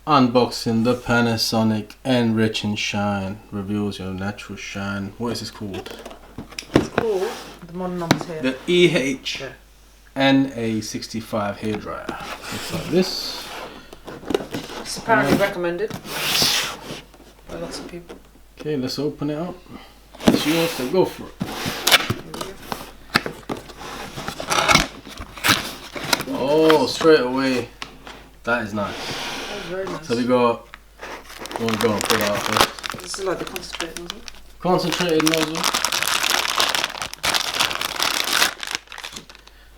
Unboxing the Panasonic Enrich and Shine. Reveals your natural shine. What is this called? It's called, the model number's here, the EH-NA65 hairdryer. Looks like this. It's apparently recommended by lots of people. Okay, let's open it up. It's yours, so go for it. Oh, straight away. That is nice. That was very nice. So we got, you want to go and pull it out first? This is like the concentrated nozzle. Concentrated nozzle.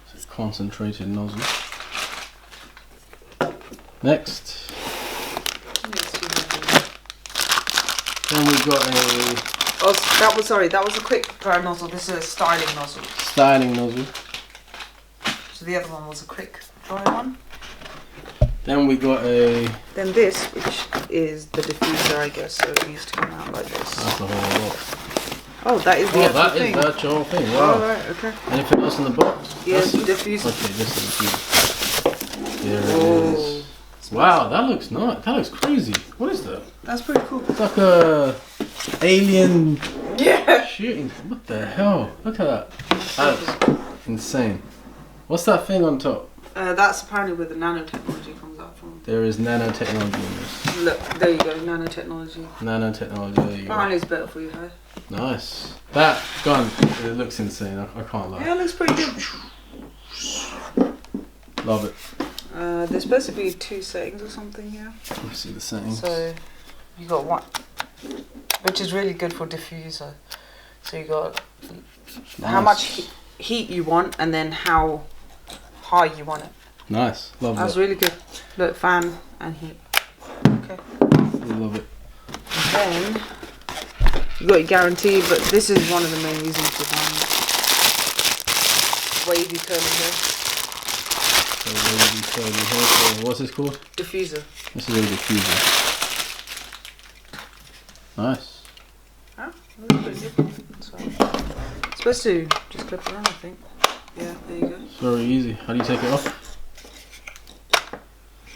So concentrated nozzle. Next. Then we got a... Oh, that was a quick dry nozzle. This is a styling nozzle. Styling nozzle. So the other one was a quick dry one. Then we got a... Then this, which is the diffuser, I guess, so it needs to come out like this. That's the whole lot. Oh, that is the actual thing. Oh, that is the actual thing. Wow. Oh, right, okay. Anything else in the box? Yes, diffuser. Okay, this is the diffuser. There it is. Wow, that looks nice. That looks crazy. What is that? That's pretty cool. It's like a alien Yeah. shooting. What the hell? Look at that. That looks insane. What's that thing on top? That's apparently where the nanotechnology comes out from. There is nanotechnology in this. Look, there you go, nanotechnology. Nanotechnology, there you Apparently it's better for your hair. Nice. That gun, it looks insane. I can't lie. Yeah, it looks pretty good. Love it. There's supposed to be 2 settings or something here. Let's see the settings. So you got one, which is really good for diffuser. So you got how much heat you want, and then how high you want it. Nice. Love That's that. really good. Look, fan and heat. Okay. Love it. And then you got your guarantee, but this is one of the main reasons for buying it. Wavy curly hair. So what's this called? Diffuser. This is a diffuser. Nice. Huh? That's pretty good. So, it's supposed to just clip around, I think. Yeah, there you go. It's very easy. How do you take it off?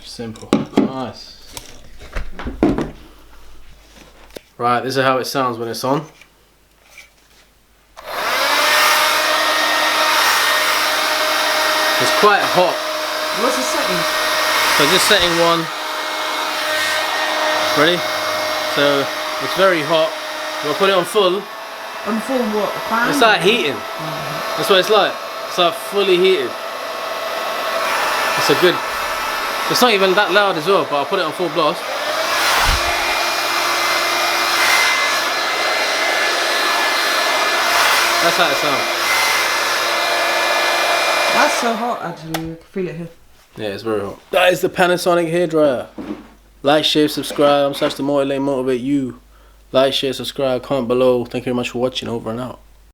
Simple. Nice. Right, this is how it sounds when it's on. It's quite hot. What's the setting? So just setting 1. Ready? So it's very hot. We'll put it on full. On full what? A fan? It's like heating. That's what it's like. It's like fully heated. It's a good. It's not even that loud as well, but I'll put it on full blast. That's how it sounds. That's so hot actually, you can feel it here. Yeah, it's very hot. That is the Panasonic hairdryer. Like, share, subscribe. I'm Sachthemotive, motivate you. Like, share, subscribe, comment below. Thank you very much for watching. Over and out.